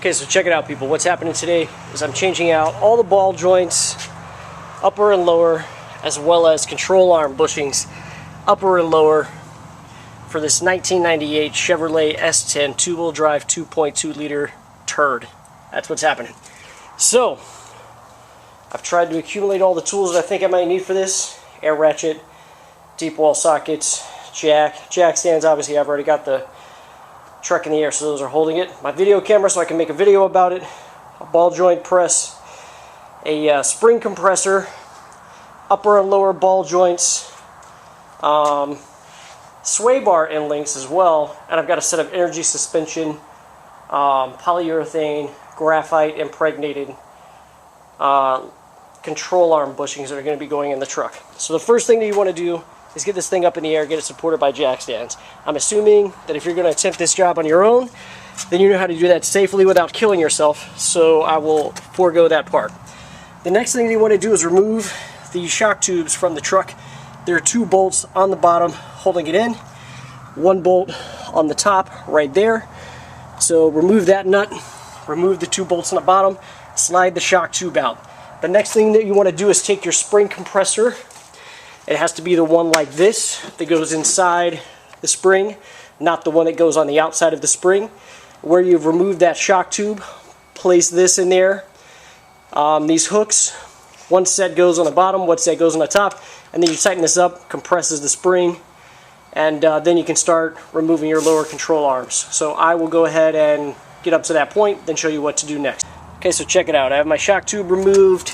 Okay, so check it out, people. What's happening today is I'm changing out all the ball joints, upper and lower, as well as control arm bushings, upper and lower, for this 1998 Chevrolet S10 two-wheel drive 2.2 liter turd. That's what's happening. So, I've tried to accumulate all the tools that I think I might need for this. Air ratchet, deep wall sockets, jack stands. Obviously, I've already got the truck in the air, so those are holding it. My video camera, so I can make a video about it. A ball joint press, a spring compressor, upper and lower ball joints, sway bar end links as well, and I've got a set of energy suspension, polyurethane, graphite impregnated control arm bushings that are going to be going in the truck. So the first thing that you want to do is get this thing up in the air, get it supported by jack stands. I'm assuming that if you're going to attempt this job on your own, then you know how to do that safely without killing yourself, so I will forego that part. The next thing you want to do is remove the shock tubes from the truck. There are 2 bolts on the bottom holding it in, 1 bolt on the top right there. So remove that nut, remove the 2 bolts on the bottom, slide the shock tube out. The next thing that you want to do is take your spring compressor. It has to be the one like this that goes inside the spring, not the one that goes on the outside of the spring. Where you've removed that shock tube, place this in there. These hooks, one set goes on the bottom, one set goes on the top, and then you tighten this up, compresses the spring, and then you can start removing your lower control arms. So I will go ahead and get up to that point, then show you what to do next. Okay, so check it out. I have my shock tube removed,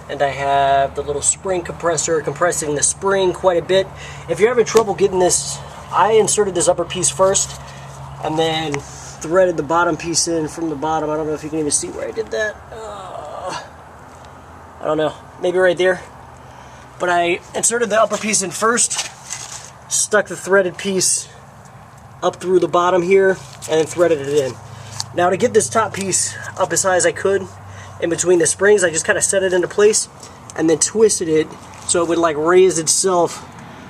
and I have the little spring compressor compressing the spring quite a bit. If you're having trouble getting this, I inserted this upper piece first and then threaded the bottom piece in from the bottom. I don't know if you can even see where I did that. I don't know, maybe right there. But I inserted the upper piece in first, stuck the threaded piece up through the bottom here, and then threaded it in. Now to get this top piece up as high as I could, in between the springs, I just kind of set it into place and then twisted it so it would like raise itself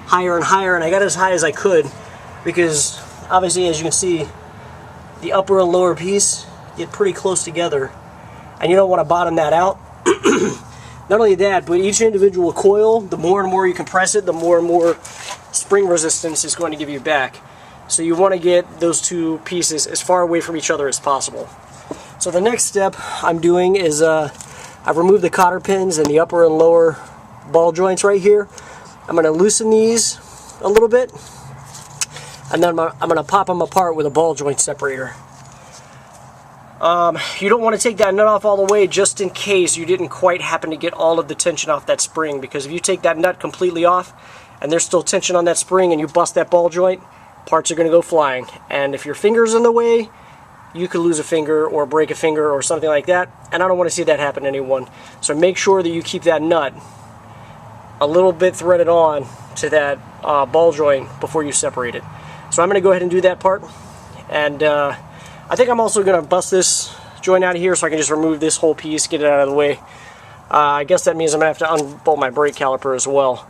higher and higher, and I got as high as I could because obviously, as you can see, the upper and lower piece get pretty close together and you don't want to bottom that out. Not only that, but each individual coil, the more and more you compress it, the more and more spring resistance is going to give you back. So you want to get those 2 pieces as far away from each other as possible. So the next step I'm doing is I've removed the cotter pins and the upper and lower ball joints right here. I'm going to loosen these a little bit, and then I'm going to pop them apart with a ball joint separator. You don't want to take that nut off all the way just in case you didn't quite happen to get all of the tension off that spring, because if you take that nut completely off and there's still tension on that spring and you bust that ball joint, parts are going to go flying. And if your finger's in the way, you could lose a finger or break a finger or something like that, and I don't want to see that happen to anyone. So make sure that you keep that nut a little bit threaded on to that ball joint before you separate it. So I'm going to go ahead and do that part, and I think I'm also going to bust this joint out of here so I can just remove this whole piece, get it out of the way. I guess that means I'm going to have to unbolt my brake caliper as well.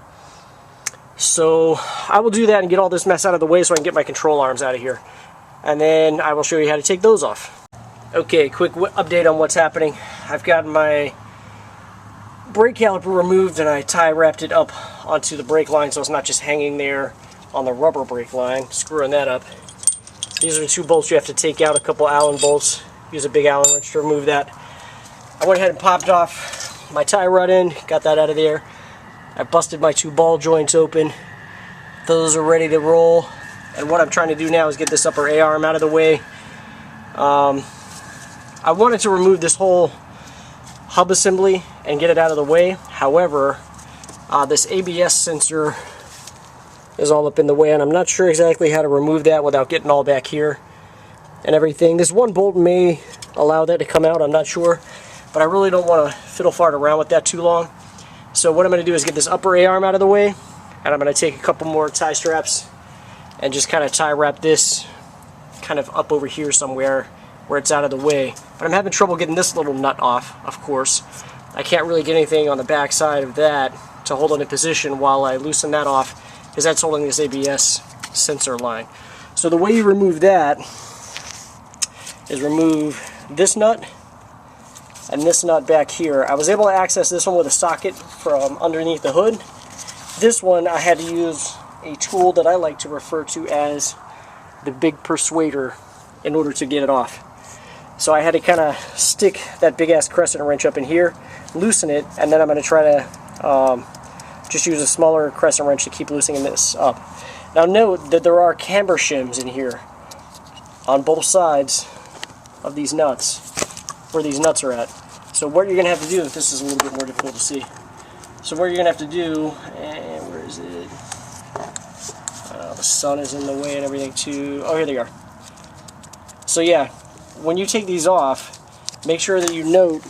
So I will do that and get all this mess out of the way so I can get my control arms out of here. And then I will show you how to take those off. Okay, quick update on what's happening. I've got my brake caliper removed and I tie wrapped it up onto the brake line so it's not just hanging there on the rubber brake line, screwing that up. These are the 2 bolts you have to take out, a couple Allen bolts. Use a big Allen wrench to remove that. I went ahead and popped off my tie rod end, got that out of there. I busted my 2 ball joints open. Those are ready to roll. And what I'm trying to do now is get this upper A-arm out of the way. I wanted to remove this whole hub assembly and get it out of the way. However, this ABS sensor is all up in the way, and I'm not sure exactly how to remove that without getting all back here and everything. This 1 bolt may allow that to come out, I'm not sure. But I really don't want to fiddle fart around with that too long. So what I'm going to do is get this upper A-arm out of the way, and I'm going to take a couple more tie straps and just kind of tie wrap this kind of up over here somewhere where it's out of the way. But I'm having trouble getting this little nut off, of course. I can't really get anything on the back side of that to hold it in position while I loosen that off, because that's holding this ABS sensor line. So the way you remove that is remove this nut and this nut back here. I was able to access this one with a socket from underneath the hood. This one I had to use a tool that I like to refer to as the big persuader in order to get it off. So I had to kind of stick that big ass crescent wrench up in here, loosen it, and then I'm going to try to just use a smaller crescent wrench to keep loosening this up. Now note that there are camber shims in here on both sides of these nuts, where these nuts are at. So what you're going to have to do, this is a little bit more difficult to see. So what you're going to have to do, and where is it? The sun is in the way and everything too. Oh, here they are. So yeah, when you take these off, make sure that you note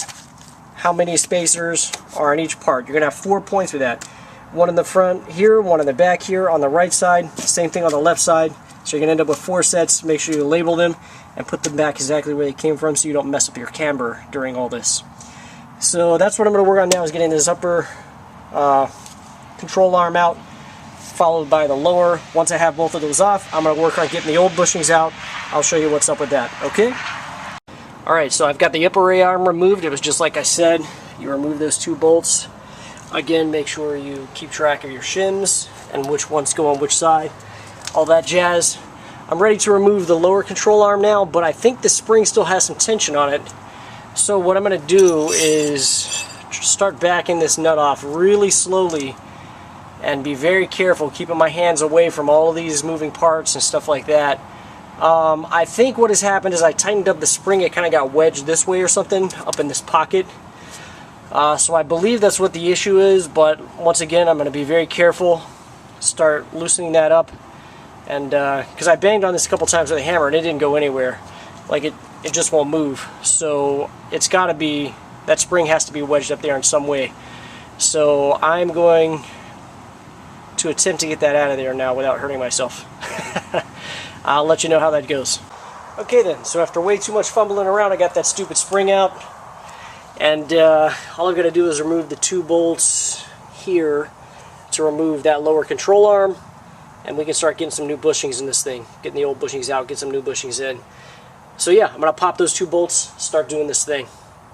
how many spacers are on each part. You're going to have 4 points with that. One in the front here, one in the back here on the right side, same thing on the left side. So you're going to end up with 4 sets. Make sure you label them and put them back exactly where they came from so you don't mess up your camber during all this. So that's what I'm going to work on now, is getting this upper control arm out, followed by the lower. Once I have both of those off, I'm going to work on getting the old bushings out. I'll show you what's up with that, okay? Alright, so I've got the upper A arm removed. It was just like I said, you remove those 2 bolts. Again, make sure you keep track of your shims and which ones go on which side, all that jazz. I'm ready to remove the lower control arm now, but I think the spring still has some tension on it. So what I'm going to do is start backing this nut off really slowly and be very careful, keeping my hands away from all of these moving parts and stuff like that. I think what has happened is I tightened up the spring. It kind of got wedged this way or something up in this pocket. So I believe that's what the issue is, but once again I'm going to be very careful, start loosening that up, and because I banged on this a couple times with a hammer and it didn't go anywhere, like it just won't move. So it's got to be, that spring has to be wedged up there in some way. So I'm going to attempt to get that out of there now without hurting myself. I'll let you know how that goes. Okay then, so after way too much fumbling around, I got that stupid spring out, and all I'm going to do is remove the 2 bolts here to remove that lower control arm, and we can start getting some new bushings in this thing, getting the old bushings out, get some new bushings in. So yeah, I'm going to pop those 2 bolts, start doing this thing.